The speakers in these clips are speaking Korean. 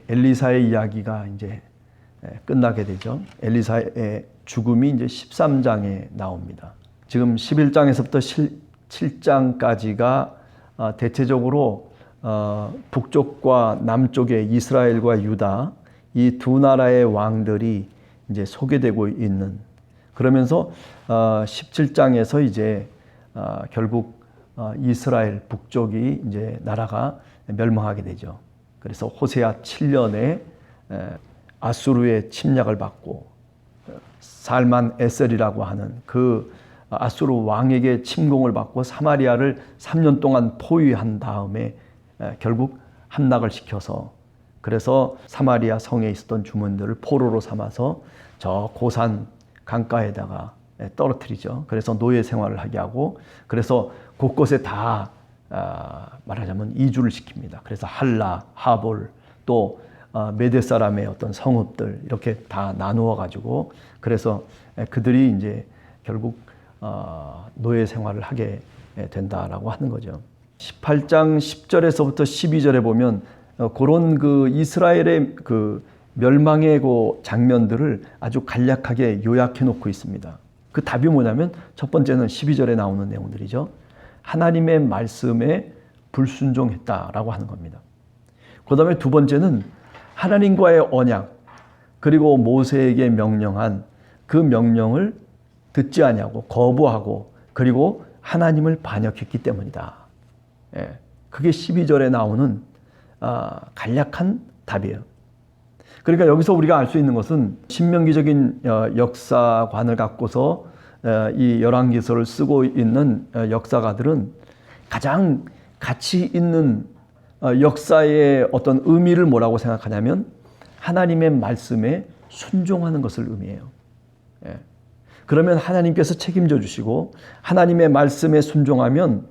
엘리사의 이야기가 이제 끝나게 되죠. 엘리사의 죽음이 이제 13장에 나옵니다. 지금 11장에서부터 7장까지가 대체적으로 북쪽과 남쪽의 이스라엘과 유다 이 두 나라의 왕들이 이제 소개되고 있는, 그러면서 17장에서 이제 결국 이스라엘 북쪽이 이제 나라가 멸망하게 되죠. 그래서 호세아 7년에 아수르의 침략을 받고 살만 에셀이라고 하는 그 아수르 왕에게 침공을 받고 사마리아를 3년 동안 포위한 다음에 결국 함락을 시켜서, 그래서 사마리아 성에 있었던 주민들을 포로로 삼아서 저 고산 강가에다가 떨어뜨리죠. 그래서 노예 생활을 하게 하고, 그래서 곳곳에 다 말하자면 이주를 시킵니다. 그래서 할라, 하볼, 또 메대 사람의 어떤 성읍들 이렇게 다 나누어 가지고, 그래서 그들이 이제 결국 노예 생활을 하게 된다라고 하는 거죠. 18장 10절에서부터 12절에 보면 그런 그 이스라엘의 그 멸망의 그 장면들을 아주 간략하게 요약해 놓고 있습니다. 그 답이 뭐냐면 첫 번째는 12절에 나오는 내용들이죠. 하나님의 말씀에 불순종했다라고 하는 겁니다. 그 다음에 두 번째는 하나님과의 언약, 그리고 모세에게 명령한 그 명령을 듣지 아니하고 거부하고, 그리고 하나님을 반역했기 때문이다. 그게 12절에 나오는 간략한 답이에요. 그러니까 여기서 우리가 알 수 있는 것은 신명기적인 역사관을 갖고서 이 열왕기서를 쓰고 있는 역사가들은 가장 가치 있는 역사의 어떤 의미를 뭐라고 생각하냐면 하나님의 말씀에 순종하는 것을 의미해요. 그러면 하나님께서 책임져 주시고 하나님의 말씀에 순종하면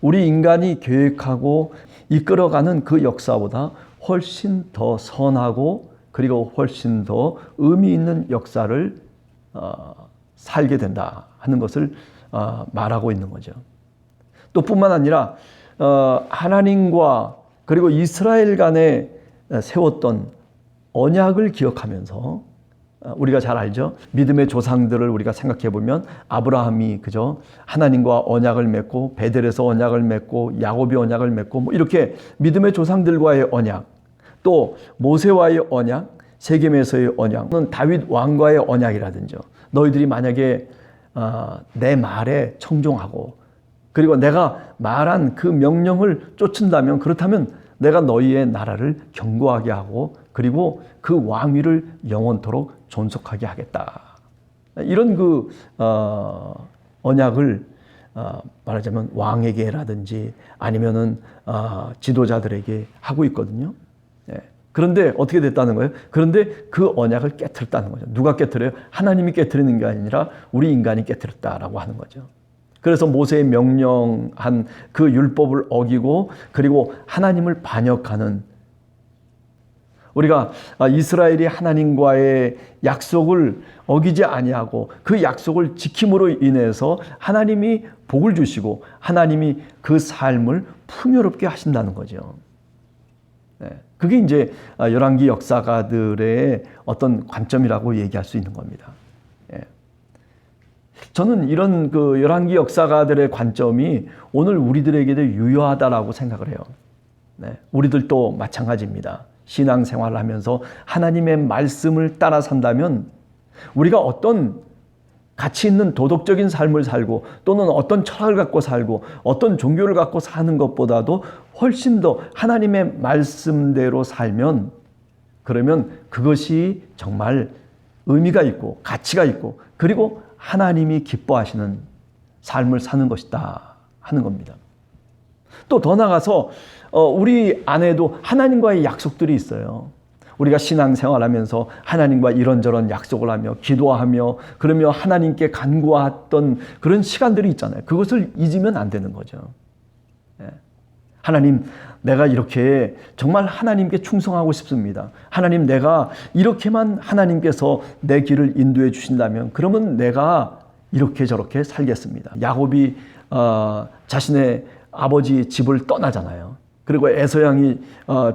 우리 인간이 계획하고 이끌어가는 그 역사보다 훨씬 더 선하고 그리고 훨씬 더 의미 있는 역사를 살게 된다 하는 것을 말하고 있는 거죠. 또 뿐만 아니라 하나님과 그리고 이스라엘 간에 세웠던 언약을 기억하면서, 우리가 잘 알죠. 믿음의 조상들을 우리가 생각해 보면 아브라함이 그죠, 하나님과 언약을 맺고 베델에서 언약을 맺고 야곱이 언약을 맺고 뭐 이렇게 믿음의 조상들과의 언약, 또 모세와의 언약, 세겜에서의 언약은 다윗 왕과의 언약이라든지, 너희들이 만약에 내 말에 청종하고 그리고 내가 말한 그 명령을 쫓는다면, 그렇다면 내가 너희의 나라를 견고하게 하고 그리고 그 왕위를 영원토록 존속하게 하겠다. 이런 그 언약을 말하자면 왕에게라든지 아니면은 지도자들에게 하고 있거든요. 그런데 어떻게 됐다는 거예요? 그런데 그 언약을 깨트렸다는 거죠. 누가 깨트려요? 하나님이 깨트리는 게 아니라 우리 인간이 깨트렸다라고 하는 거죠. 그래서 모세의 명령한 그 율법을 어기고 그리고 하나님을 반역하는, 우리가 이스라엘이 하나님과의 약속을 어기지 아니하고 그 약속을 지킴으로 인해서 하나님이 복을 주시고 하나님이 그 삶을 풍요롭게 하신다는 거죠. 그게 이제 열왕기 역사가들의 어떤 관점이라고 얘기할 수 있는 겁니다. 저는 이런 그 열왕기 역사가들의 관점이 오늘 우리들에게도 유효하다라고 생각을 해요. 우리들도 마찬가지입니다. 신앙생활을 하면서 하나님의 말씀을 따라 산다면 우리가 어떤 가치 있는 도덕적인 삶을 살고 또는 어떤 철학을 갖고 살고 어떤 종교를 갖고 사는 것보다도 훨씬 더 하나님의 말씀대로 살면, 그러면 그것이 정말 의미가 있고 가치가 있고 그리고 하나님이 기뻐하시는 삶을 사는 것이다 하는 겁니다. 또 더 나아가서 우리 안에도 하나님과의 약속들이 있어요. 우리가 신앙생활하면서 하나님과 이런저런 약속을 하며 기도하며 그러며 하나님께 간구했던 그런 시간들이 있잖아요. 그것을 잊으면 안 되는 거죠. 하나님, 내가 이렇게 정말 하나님께 충성하고 싶습니다. 하나님, 내가 이렇게만 하나님께서 내 길을 인도해 주신다면 그러면 내가 이렇게 저렇게 살겠습니다. 야곱이 자신의 아버지 집을 떠나잖아요. 그리고 에서양이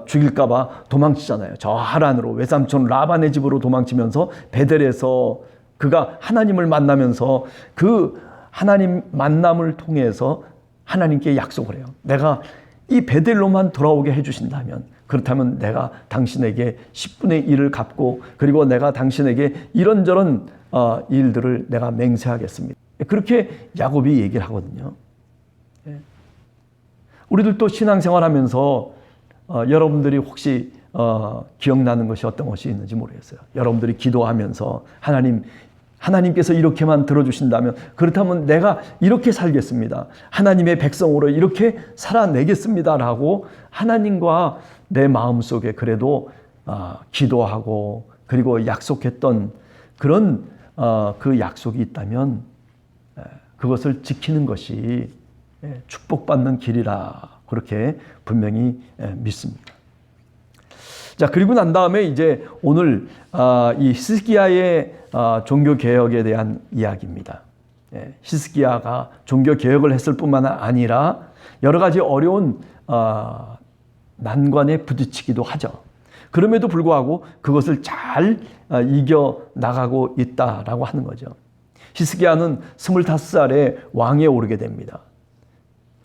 죽일까봐 도망치잖아요. 저 하란으로 외삼촌 라반의 집으로 도망치면서 베델에서 그가 하나님을 만나면서 그 하나님 만남을 통해서 하나님께 약속을 해요. 내가 이 베델로만 돌아오게 해주신다면, 그렇다면 내가 당신에게 10분의 1을 갚고, 그리고 내가 당신에게 이런저런 일들을 내가 맹세하겠습니다. 그렇게 야곱이 얘기를 하거든요. 우리들도 신앙생활하면서 여러분들이 혹시 기억나는 것이 어떤 것이 있는지 모르겠어요. 여러분들이 기도하면서 하나님께서 이렇게만 들어주신다면, 그렇다면 내가 이렇게 살겠습니다, 하나님의 백성으로 이렇게 살아내겠습니다라고 하나님과 내 마음속에 그래도 기도하고 그리고 약속했던 그런 그 약속이 있다면 그것을 지키는 것이 축복받는 길이라, 그렇게 분명히 믿습니다. 자, 그리고 난 다음에 이제 오늘 이 히스기야의 종교개혁에 대한 이야기입니다. 히스기야가 종교개혁을 했을 뿐만 아니라 여러 가지 어려운 난관에 부딪히기도 하죠. 그럼에도 불구하고 그것을 잘 이겨나가고 있다라고 하는 거죠. 히스기야는 25살에 왕에 오르게 됩니다.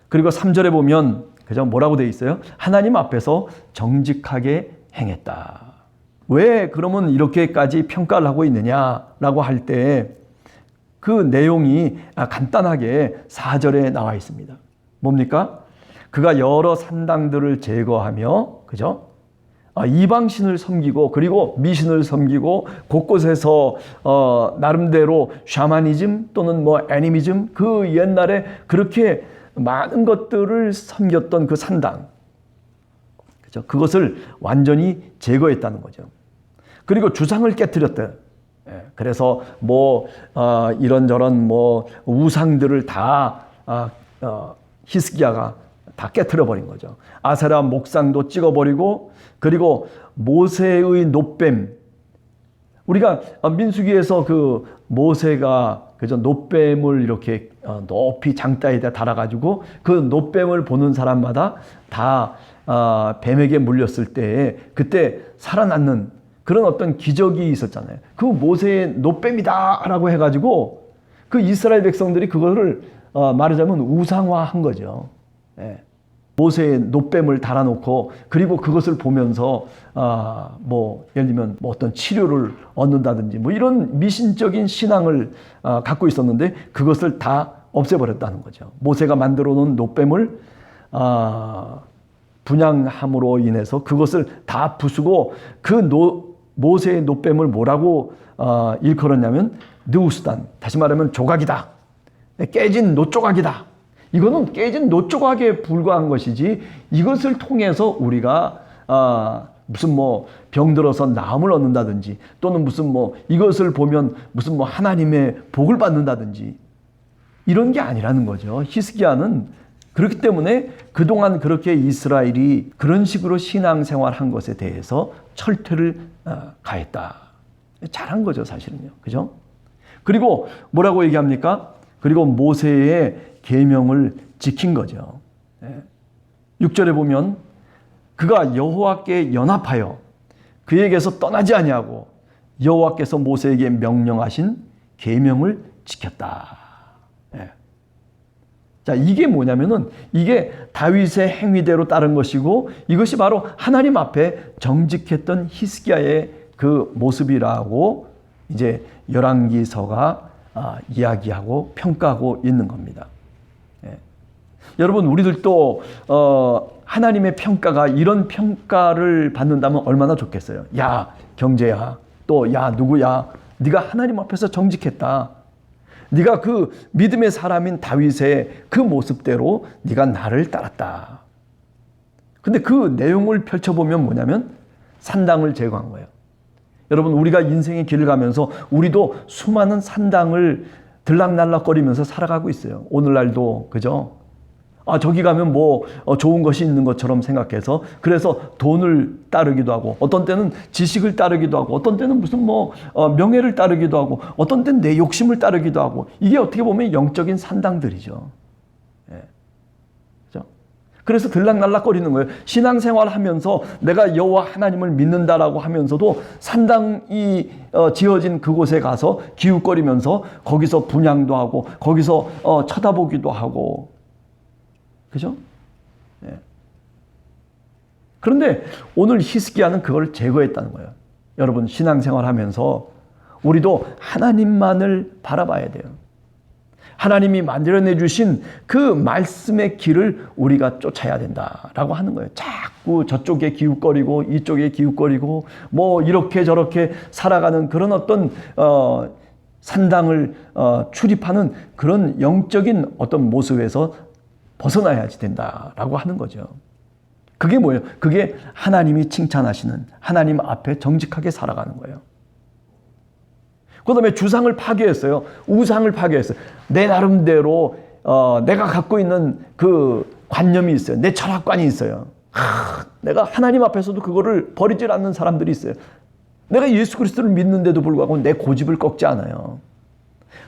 그리고 3절에 보면 그죠, 뭐라고 되어 있어요? 하나님 앞에서 정직하게 행했다. 왜 그러면 이렇게까지 평가를 하고 있느냐라고 할 때 그 내용이 간단하게 4절에 나와 있습니다. 뭡니까? 그가 여러 산당들을 제거하며, 그죠? 이방신을 섬기고 그리고 미신을 섬기고 곳곳에서 나름대로 샤머니즘 또는 뭐 애니미즘, 그 옛날에 그렇게 많은 것들을 섬겼던 그 산당, 그죠? 그것을 완전히 제거했다는 거죠. 그리고 주상을 깨뜨렸다. 그래서 뭐 이런저런 뭐 우상들을 다 히스기야가 다 깨뜨려 버린 거죠. 아세라 목상도 찍어버리고, 그리고 모세의 놋뱀, 우리가 민수기에서 그 모세가 그저 놋뱀을 이렇게 높이 장대에다 달아가지고 그 놋뱀을 보는 사람마다 다 뱀에게 물렸을 때 그때 살아났는 그런 어떤 기적이 있었잖아요. 그 모세의 놋뱀이다라고 해가지고 그 이스라엘 백성들이 그거를 말하자면 우상화한 거죠. 모세의 놋뱀을 달아놓고 그리고 그것을 보면서 뭐 예를 들면 뭐 어떤 치료를 얻는다든지 뭐 이런 미신적인 신앙을 갖고 있었는데 그것을 다 없애버렸다는 거죠. 모세가 만들어 놓은 놋뱀을 분양함으로 인해서 그것을 다 부수고 그 모세의 놋뱀을 뭐라고 일컬었냐면 느우스단, 다시 말하면 조각이다, 깨진 놋조각이다. 이거는 깨진 놋조각에 불과한 것이지, 이것을 통해서 우리가 무슨 뭐 병들어서 나음을 얻는다든지 또는 무슨 뭐 이것을 보면 무슨 뭐 하나님의 복을 받는다든지 이런 게 아니라는 거죠. 히스기야는 그렇기 때문에 그동안 그렇게 이스라엘이 그런 식으로 신앙생활한 것에 대해서 철퇴를 가했다. 잘한 거죠, 사실은요. 그죠? 그리고 뭐라고 얘기합니까? 그리고 모세의 계명을 지킨 거죠. 6절에 보면 그가 여호와께 연합하여 그에게서 떠나지 아니하고 여호와께서 모세에게 명령하신 계명을 지켰다. 자, 이게 뭐냐면은 이게 다윗의 행위대로 따른 것이고 이것이 바로 하나님 앞에 정직했던 히스기야의 그 모습이라고 이제 열왕기서가 이야기하고 평가하고 있는 겁니다. 여러분, 우리들도 하나님의 평가가 이런 평가를 받는다면 얼마나 좋겠어요. 야, 경제야, 또 야, 누구야, 네가 하나님 앞에서 정직했다. 네가 그 믿음의 사람인 다윗의 그 모습대로 네가 나를 따랐다. 근데 그 내용을 펼쳐보면 뭐냐면 산당을 제거한 거예요. 여러분, 우리가 인생의 길을 가면서 우리도 수많은 산당을 들락날락거리면서 살아가고 있어요. 오늘날도, 그죠? 저기 가면 뭐 좋은 것이 있는 것처럼 생각해서 그래서 돈을 따르기도 하고, 어떤 때는 지식을 따르기도 하고, 어떤 때는 무슨 뭐 명예를 따르기도 하고, 어떤 때는 내 욕심을 따르기도 하고, 이게 어떻게 보면 영적인 산당들이죠. 그렇죠? 그래서 들락날락거리는 거예요. 신앙생활 하면서 내가 여호와 하나님을 믿는다라고 하면서도 산당이 지어진 그곳에 가서 기웃거리면서 거기서 분향도 하고 거기서 쳐다보기도 하고, 그죠? 네. 그런데 오늘 히스기야는 그걸 제거했다는 거예요. 여러분, 신앙생활 하면서 우리도 하나님만을 바라봐야 돼요. 하나님이 만들어내 주신 그 말씀의 길을 우리가 쫓아야 된다라고 하는 거예요. 자꾸 저쪽에 기웃거리고 이쪽에 기웃거리고 뭐 이렇게 저렇게 살아가는 그런 어떤 산당을 출입하는 그런 영적인 어떤 모습에서 벗어나야지 된다라고 하는 거죠. 그게 뭐예요? 그게 하나님이 칭찬하시는 하나님 앞에 정직하게 살아가는 거예요. 그 다음에 주상을 파괴했어요. 우상을 파괴했어요. 내 나름대로 내가 갖고 있는 그 관념이 있어요. 내 철학관이 있어요. 내가 하나님 앞에서도 그거를 버리질 않는 사람들이 있어요. 내가 예수 그리스도를 믿는데도 불구하고 내 고집을 꺾지 않아요.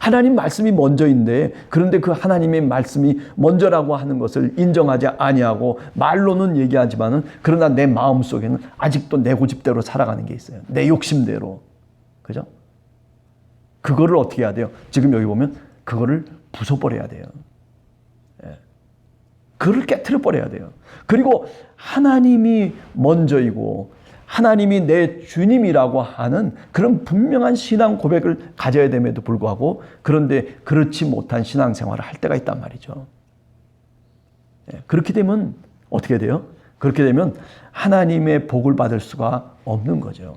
하나님 말씀이 먼저인데, 그런데 그 하나님의 말씀이 먼저라고 하는 것을 인정하지 아니하고 말로는 얘기하지만은 그러나 내 마음속에는 아직도 내 고집대로 살아가는 게 있어요. 내 욕심대로. 그죠? 그거를 어떻게 해야 돼요? 지금 여기 보면 그거를 부숴버려야 돼요. 그거를 깨트려 버려야 돼요. 그리고 하나님이 먼저이고 하나님이 내 주님이라고 하는 그런 분명한 신앙 고백을 가져야 됨에도 불구하고, 그런데 그렇지 못한 신앙생활을 할 때가 있단 말이죠. 그렇게 되면 어떻게 돼요? 그렇게 되면 하나님의 복을 받을 수가 없는 거죠.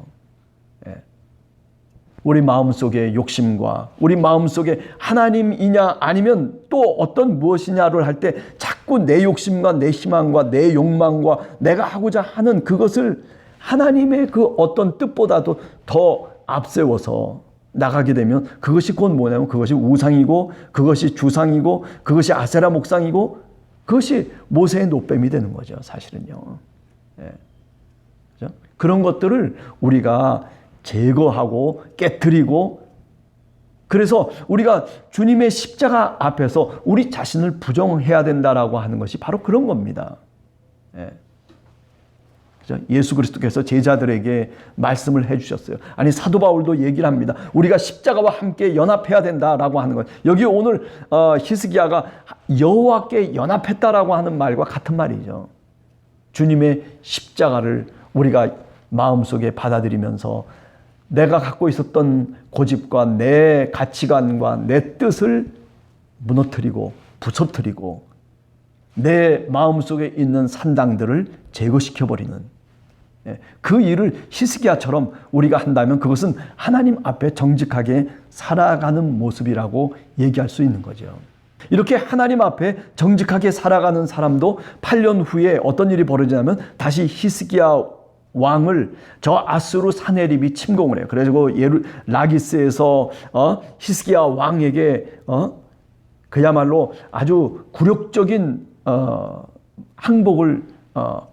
우리 마음속에 욕심과 우리 마음속에 하나님이냐 아니면 또 어떤 무엇이냐를 할 때 자꾸 내 욕심과 내 희망과 내 욕망과 내가 하고자 하는 그것을 하나님의 그 어떤 뜻보다도 더 앞세워서 나가게 되면 그것이 곧 뭐냐면 그것이 우상이고 그것이 주상이고 그것이 아세라 목상이고 그것이 모세의 노뱀이 되는 거죠. 사실은요. 그렇죠? 그런 것들을 우리가 제거하고 깨트리고, 그래서 우리가 주님의 십자가 앞에서 우리 자신을 부정해야 된다라고 하는 것이 바로 그런 겁니다. 예수 그리스도께서 제자들에게 말씀을 해주셨어요. 아니, 사도 바울도 얘기를 합니다. 우리가 십자가와 함께 연합해야 된다라고 하는 것. 여기 오늘 히스기야가 여호와께 연합했다라고 하는 말과 같은 말이죠. 주님의 십자가를 우리가 마음속에 받아들이면서 내가 갖고 있었던 고집과 내 가치관과 내 뜻을 무너뜨리고 부서뜨리고 내 마음속에 있는 산당들을 제거시켜버리는 그 일을 히스기야처럼 우리가 한다면 그것은 하나님 앞에 정직하게 살아가는 모습이라고 얘기할 수 있는 거죠. 이렇게 하나님 앞에 정직하게 살아가는 사람도 8년 후에 어떤 일이 벌어지냐면 다시 히스기야 왕을 저 아수르 사네립이 침공을 해요. 그래서 라기스에서 히스기야 왕에게 그야말로 아주 굴욕적인 항복을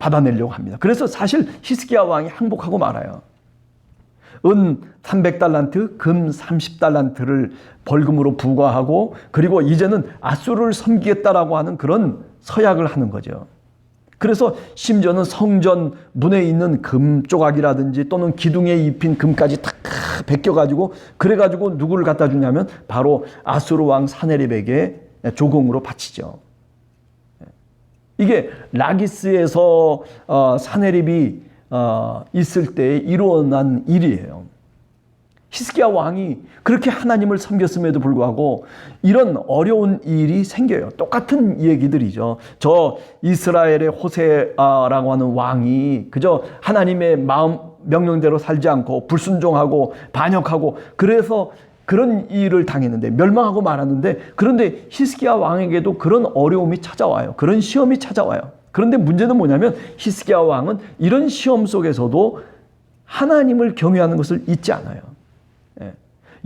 받아내려고 합니다. 그래서 사실 히스기야 왕이 항복하고 말아요. 은 300달란트, 금 30달란트를 벌금으로 부과하고, 그리고 이제는 아수르를 섬기겠다라고 하는 그런 서약을 하는 거죠. 그래서 심지어는 성전 문에 있는 금 조각이라든지 또는 기둥에 입힌 금까지 탁 벗겨가지고, 그래가지고 누구를 갖다 주냐면 바로 아수르 왕 사네립에게 조공으로 바치죠. 이게 라기스에서 사네립이 있을 때 일어난 일이에요. 히스기야 왕이 그렇게 하나님을 섬겼음에도 불구하고 이런 어려운 일이 생겨요. 똑같은 얘기들이죠. 저 이스라엘의 호세아라고 하는 왕이 그저 하나님의 마음 명령대로 살지 않고 불순종하고 반역하고 그래서 그런 일을 당했는데 멸망하고 말았는데, 그런데 히스기야 왕에게도 그런 어려움이 찾아와요. 그런 시험이 찾아와요. 그런데 문제는 뭐냐면 히스기야 왕은 이런 시험 속에서도 하나님을 경외하는 것을 잊지 않아요.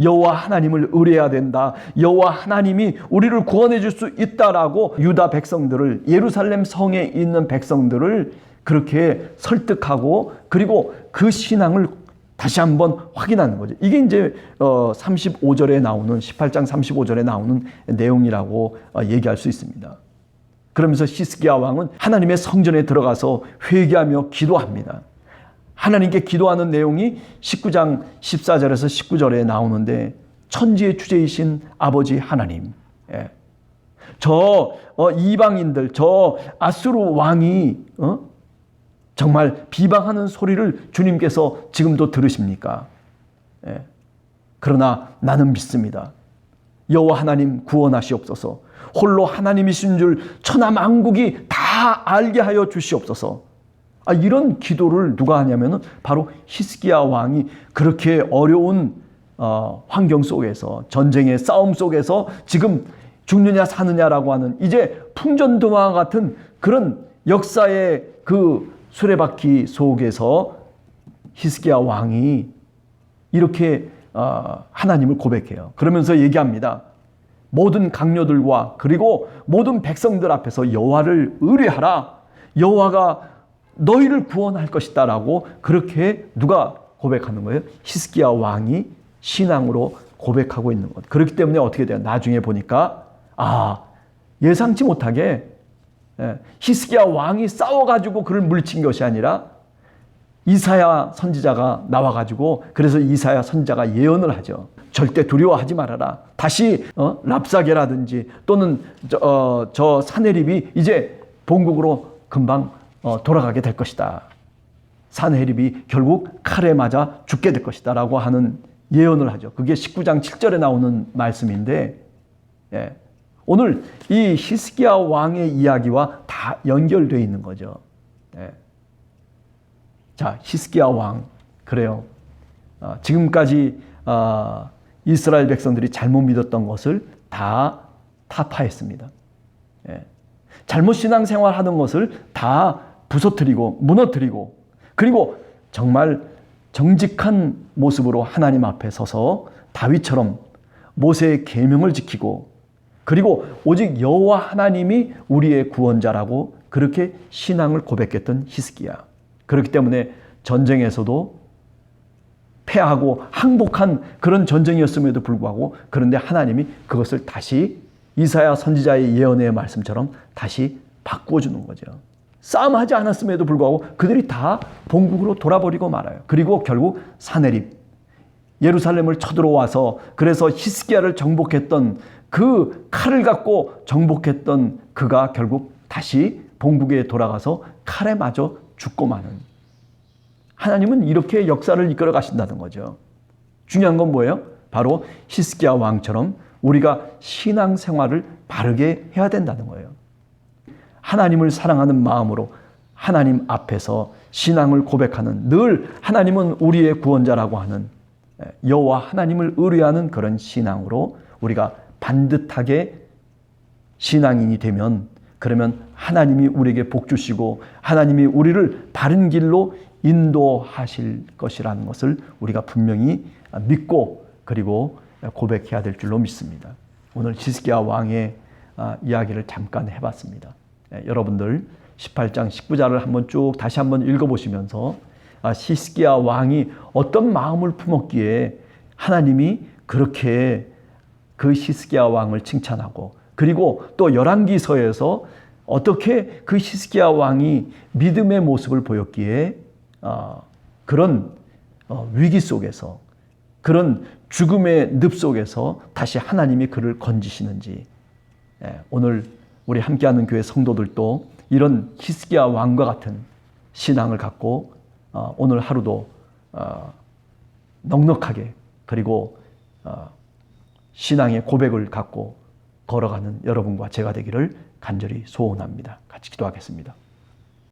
여호와 하나님을 의뢰해야 된다. 여호와 하나님이 우리를 구원해 줄 수 있다라고 유다 백성들을, 예루살렘 성에 있는 백성들을 그렇게 설득하고, 그리고 그 신앙을 다시 한번 확인하는 거죠. 이게 이제 35절에 나오는 18장 35절에 나오는 내용이라고 얘기할 수 있습니다. 그러면서 히스기야 왕은 하나님의 성전에 들어가서 회개하며 기도합니다. 하나님께 기도하는 내용이 19장 14절에서 19절에 나오는데, 천지의 주제이신 아버지 하나님, 저 이방인들, 저 아수르 왕이 정말 비방하는 소리를 주님께서 지금도 들으십니까? 그러나 나는 믿습니다. 여호와 하나님 구원하시옵소서. 홀로 하나님이신 줄 천하 만국이 다 알게 하여 주시옵소서. 이런 기도를 누가 하냐면은 바로 히스기야 왕이 그렇게 어려운 환경 속에서, 전쟁의 싸움 속에서 지금 죽느냐 사느냐라고 하는, 이제 풍전등화와 같은 그런 역사의 그 수레바퀴 속에서 히스기야 왕이 이렇게 하나님을 고백해요. 그러면서 얘기합니다. 모든 강요들과 그리고 모든 백성들 앞에서 여호와를 의뢰하라. 여호와가 너희를 구원할 것이다 라고, 그렇게 누가 고백하는 거예요? 히스기야 왕이 신앙으로 고백하고 있는 것. 그렇기 때문에 어떻게 돼요? 나중에 보니까 예상치 못하게 히스기야 왕이 싸워가지고 그를 물리친 것이 아니라 이사야 선지자가 나와가지고, 그래서 이사야 선지자가 예언을 하죠. 절대 두려워하지 말아라. 다시 랍사게라든지 또는 저 사네립이 이제 본국으로 금방 돌아가게 될 것이다. 사네립이 결국 칼에 맞아 죽게 될 것이다 라고 하는 예언을 하죠. 그게 19장 7절에 나오는 말씀인데, 오늘 이 히스기야 왕의 이야기와 다 연결되어 있는 거죠. 자, 히스기야 왕, 그래요. 지금까지 이스라엘 백성들이 잘못 믿었던 것을 다 타파했습니다. 잘못 신앙생활 하는 것을 다 부서뜨리고 무너뜨리고, 그리고 정말 정직한 모습으로 하나님 앞에 서서 다윗처럼 모세의 계명을 지키고, 그리고 오직 여호와 하나님이 우리의 구원자라고 그렇게 신앙을 고백했던 히스기야. 그렇기 때문에 전쟁에서도 패하고 항복한 그런 전쟁이었음에도 불구하고, 그런데 하나님이 그것을 다시 이사야 선지자의 예언의 말씀처럼 다시 바꾸어 주는 거죠. 싸움하지 않았음에도 불구하고 그들이 다 본국으로 돌아버리고 말아요. 그리고 결국 사네립, 예루살렘을 쳐들어와서 그래서 히스기야를 정복했던 그 칼을 갖고 정복했던 그가 결국 다시 본국에 돌아가서 칼에 맞아 죽고 마는, 하나님은 이렇게 역사를 이끌어 가신다는 거죠. 중요한 건 뭐예요? 바로 히스기야 왕처럼 우리가 신앙생활을 바르게 해야 된다는 거예요. 하나님을 사랑하는 마음으로 하나님 앞에서 신앙을 고백하는, 늘 하나님은 우리의 구원자라고 하는, 여호와 하나님을 의뢰하는 그런 신앙으로 우리가 반듯하게 신앙인이 되면, 그러면 하나님이 우리에게 복 주시고 하나님이 우리를 바른 길로 인도하실 것이라는 것을 우리가 분명히 믿고 그리고 고백해야 될 줄로 믿습니다. 오늘 히스기야 왕의 이야기를 잠깐 해봤습니다. 여러분들 18장 19절을 한번 쭉 다시 한번 읽어보시면서 히스기야 왕이 어떤 마음을 품었기에 하나님이 그렇게 그 히스기야 왕을 칭찬하고, 그리고 또 열왕기서에서 어떻게 그 히스기야 왕이 믿음의 모습을 보였기에 그런 위기 속에서, 그런 죽음의 늪 속에서 다시 하나님이 그를 건지시는지, 오늘 우리 함께하는 교회 성도들도 이런 히스기야 왕과 같은 신앙을 갖고 오늘 하루도 넉넉하게, 그리고 신앙의 고백을 갖고 걸어가는 여러분과 제가 되기를 간절히 소원합니다. 같이 기도하겠습니다.